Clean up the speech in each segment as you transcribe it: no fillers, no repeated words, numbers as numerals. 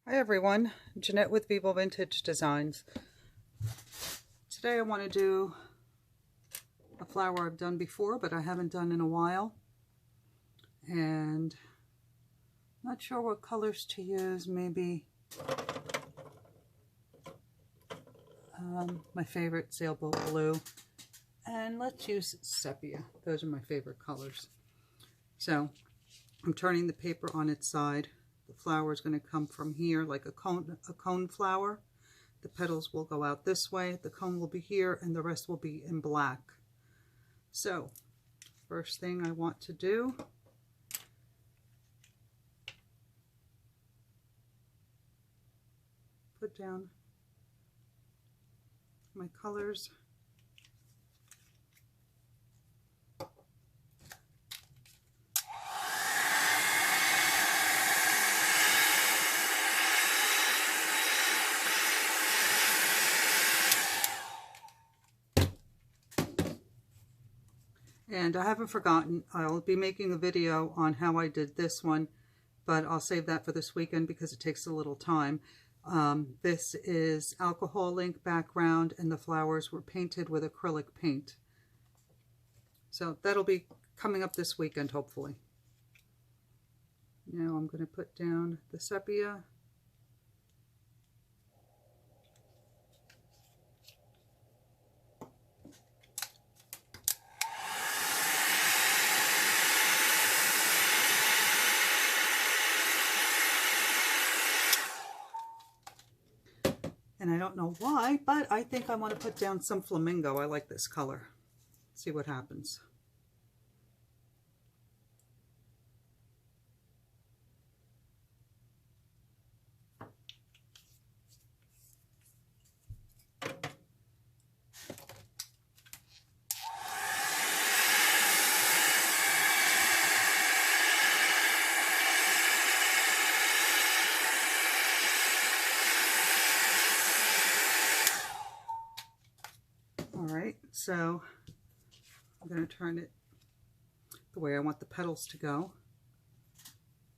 Hi everyone, Jeanette with Vivo Vintage Designs. Today I want to do a flower I've done before but I haven't done in a while, and not sure what colors to use. Maybe my favorite Sailboat blue, and let's use Sepia. Those are my favorite colors. So I'm turning the paper on its side. The flower is going to come from here like a cone flower. The petals will go out this way, the cone will be here, and the rest will be in black. So first thing I want to do, put down my colors. And I haven't forgotten, I'll be making a video on how I did this one, but I'll save that for this weekend because it takes a little time. This is alcohol ink background and the flowers were painted with acrylic paint. So that'll be coming up this weekend, hopefully. Now I'm going to put down the sepia. And I don't know why, but I think I want to put down some Flamingo. I like this color. See what happens. Alright, so I'm going to turn it the way I want the petals to go,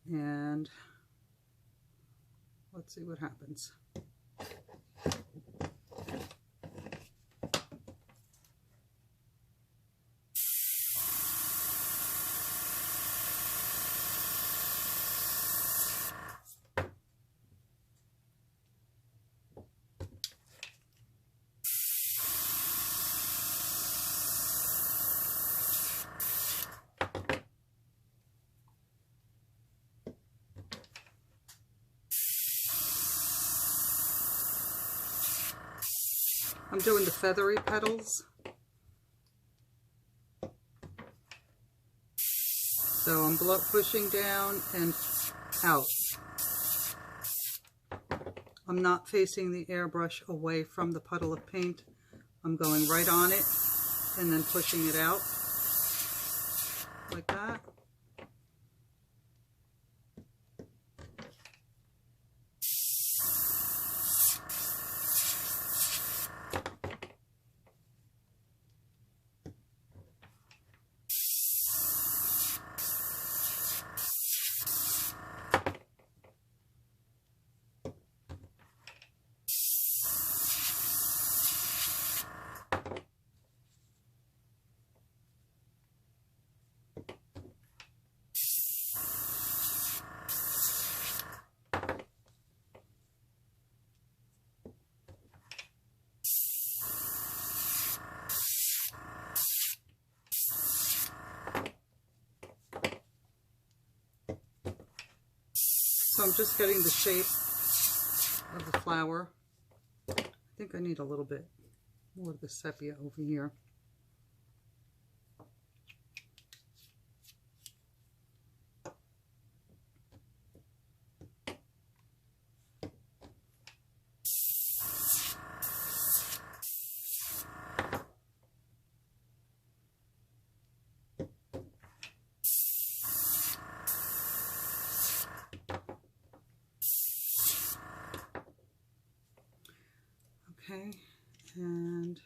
and let's see what happens. I'm doing the feathery petals. So I'm pushing down and out. I'm not facing the airbrush away from the puddle of paint. I'm going right on it and then pushing it out like that. So I'm just getting the shape of the flower. I think I need a little bit more of the sepia over here. Okay, and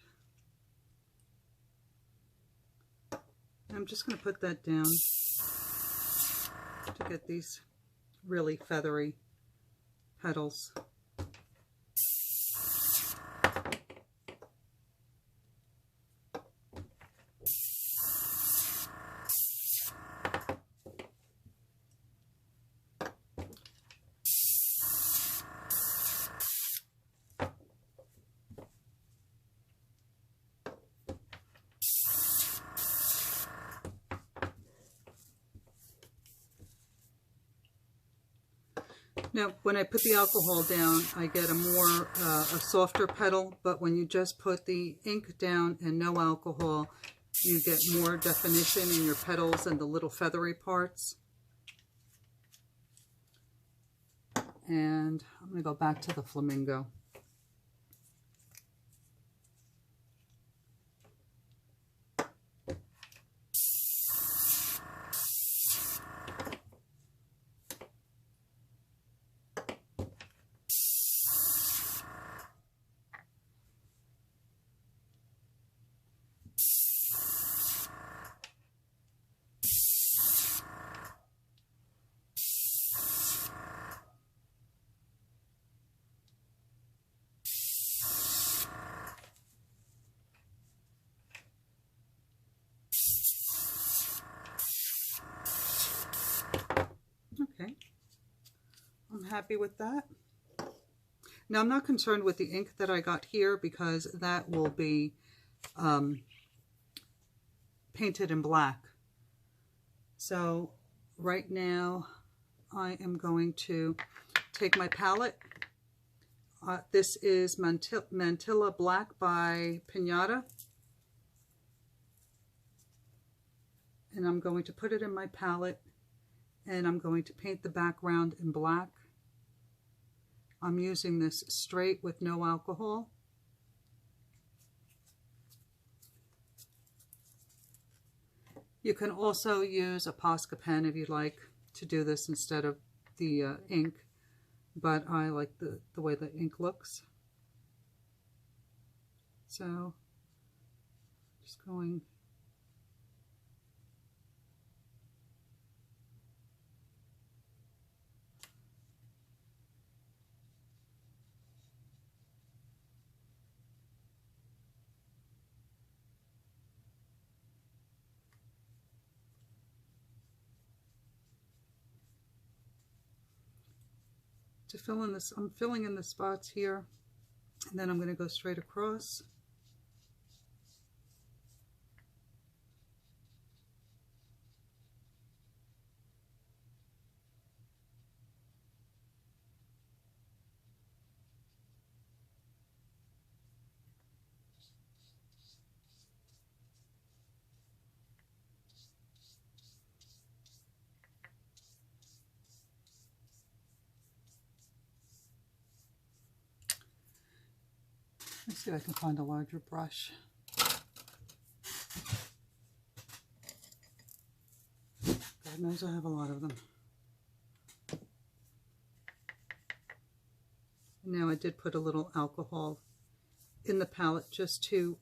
I'm just going to put that down to get these really feathery petals. Now, when I put the alcohol down, I get a softer petal, but when you just put the ink down and no alcohol, you get more definition in your petals and the little feathery parts. And I'm going to go back to the flamingo. Okay, I'm happy with that. Now I'm not concerned with the ink that I got here because that will be painted in black. So right now I am going to take my palette. This is Mantilla Black by Pinata. And I'm going to put it in my palette and I'm going to paint the background in black. I'm using this straight with no alcohol. You can also use a Posca pen if you'd like to do this instead of the ink, but I like the way the ink looks. So just going to fill in this. I'm filling in the spots here, and then I'm going to go straight across. Let's see if I can find a larger brush. God knows I have a lot of them. Now I did put a little alcohol in the palette just to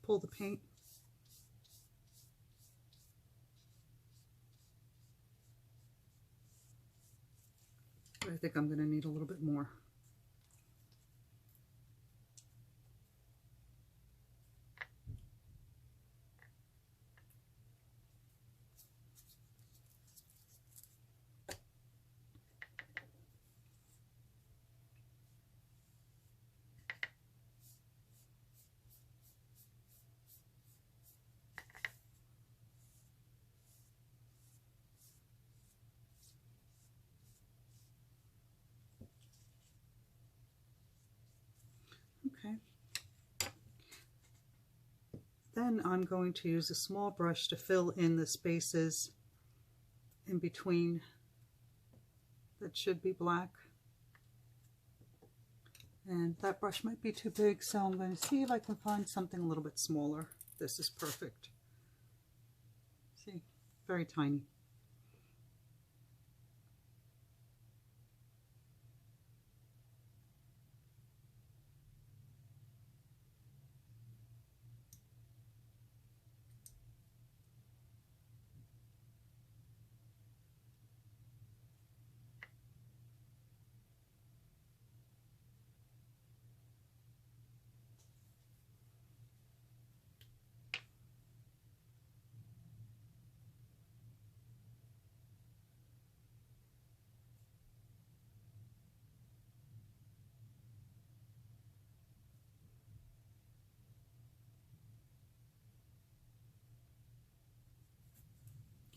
pull the paint. But I think I'm going to need a little bit more. Okay. Then I'm going to use a small brush to fill in the spaces in between that should be black. And that brush might be too big, so I'm going to see if I can find something a little bit smaller. This is perfect. See, very tiny.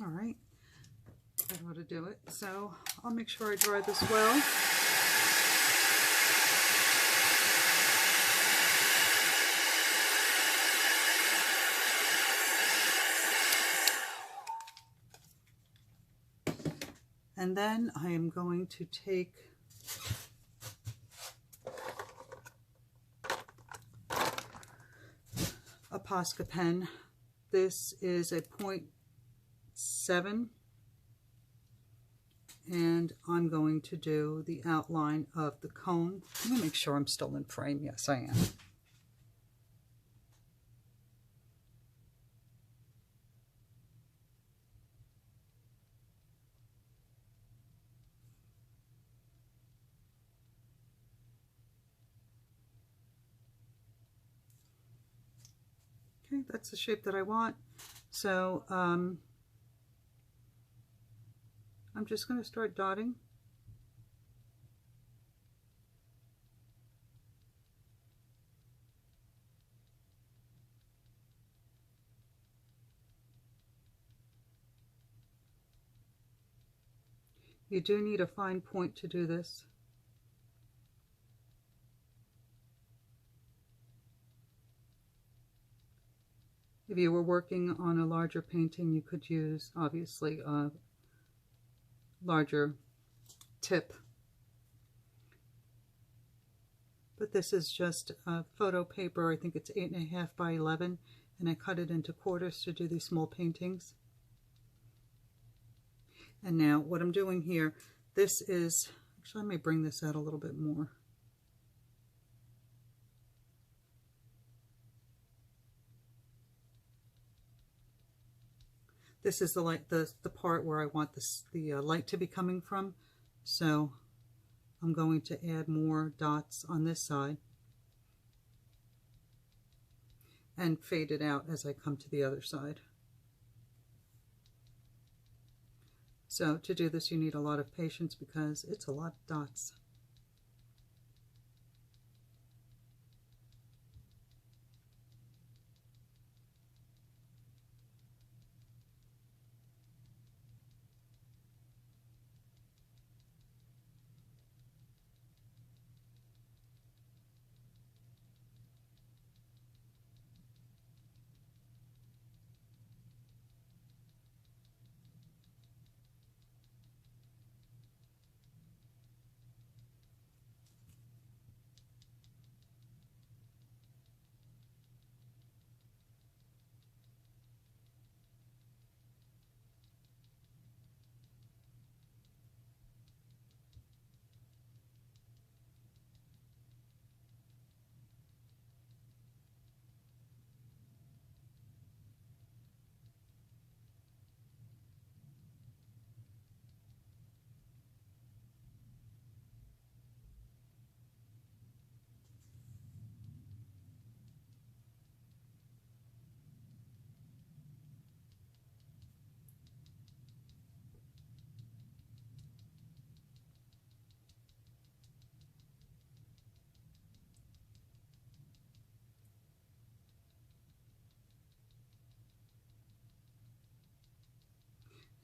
All right, that ought to do it. So I'll make sure I dry this well. And then I am going to take a Posca pen. This is a 0.7, and I'm going to do the outline of the cone. Let me make sure I'm still in frame. Yes, I am. Okay, that's the shape that I want. So I'm just going to start dotting. You do need a fine point to do this. If you were working on a larger painting, you could use, obviously, a larger tip. But this is just a photo paper. I think it's 8.5 by 11, and I cut it into quarters to do these small paintings. And now what I'm doing here, this is, actually I may bring this out a little bit more. This is the light, the part where I want the light to be coming from. So I'm going to add more dots on this side and fade it out as I come to the other side. So to do this, you need a lot of patience because it's a lot of dots.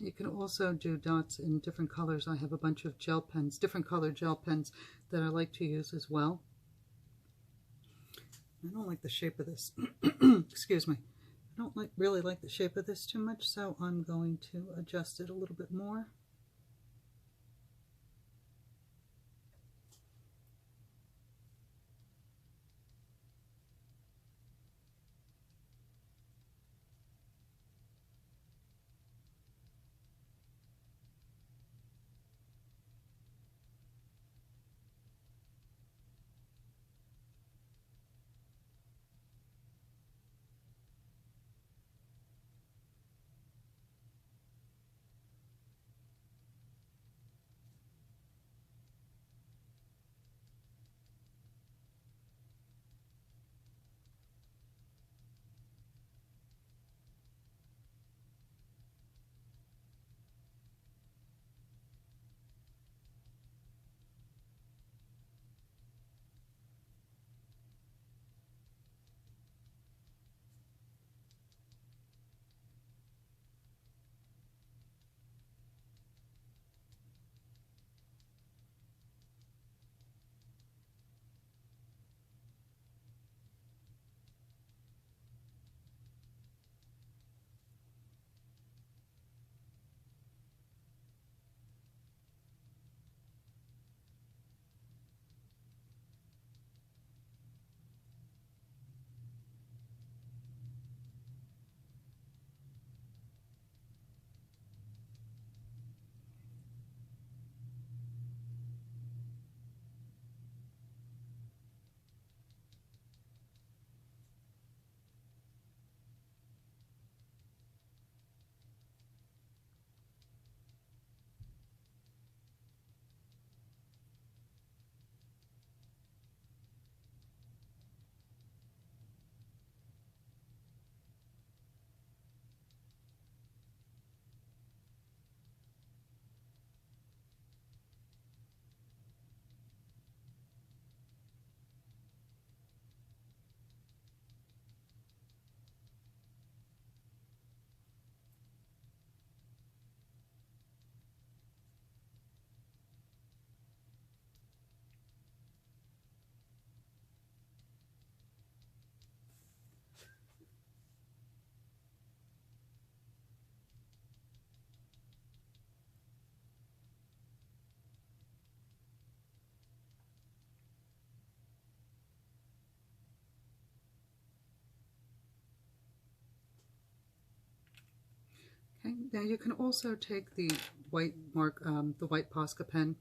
You can also do dots in different colors. I have a bunch of gel pens, different color gel pens that I like to use as well. I don't like the shape of this. Excuse me. I don't really like the shape of this too much, so I'm going to adjust it a little bit more. Okay, now you can also take the white the white Posca pen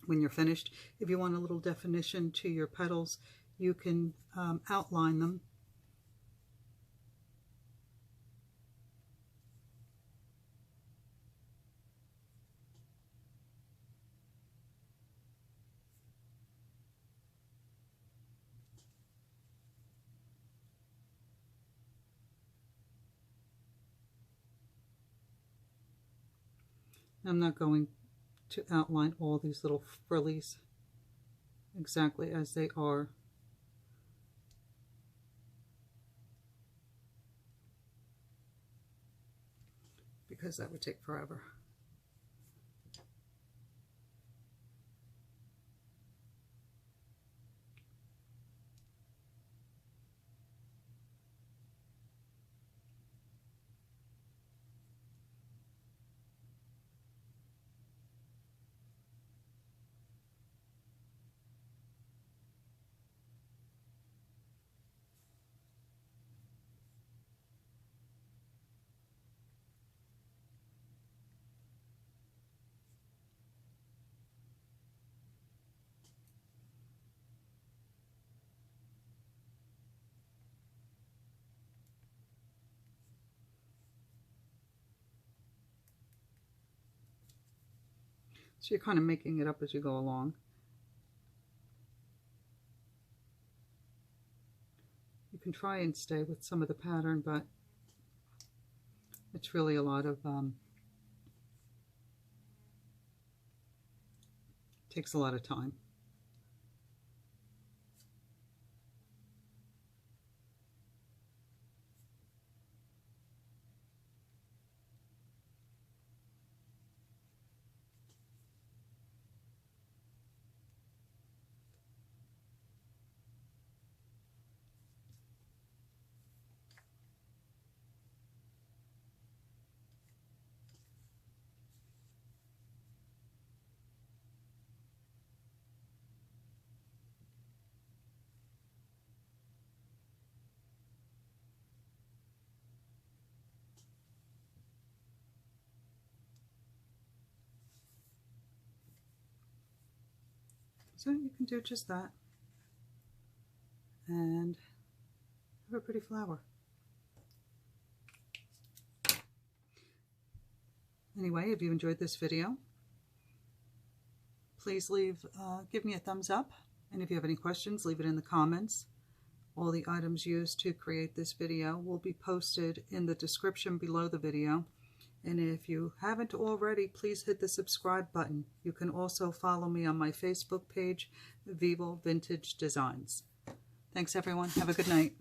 when you're finished. If you want a little definition to your petals, you can outline them. I'm not going to outline all these little frillies exactly as they are. Because that would take forever. So you're kind of making it up as you go along. You can try and stay with some of the pattern, but it's really a lot of, takes a lot of time. So you can do just that and have a pretty flower. Anyway, if you enjoyed this video, please give me a thumbs up, and if you have any questions, leave it in the comments. All the items used to create this video will be posted in the description below the video. And if you haven't already, please hit the subscribe button. You can also follow me on my Facebook page, Vivo Vintage Designs. Thanks everyone. Have a good night.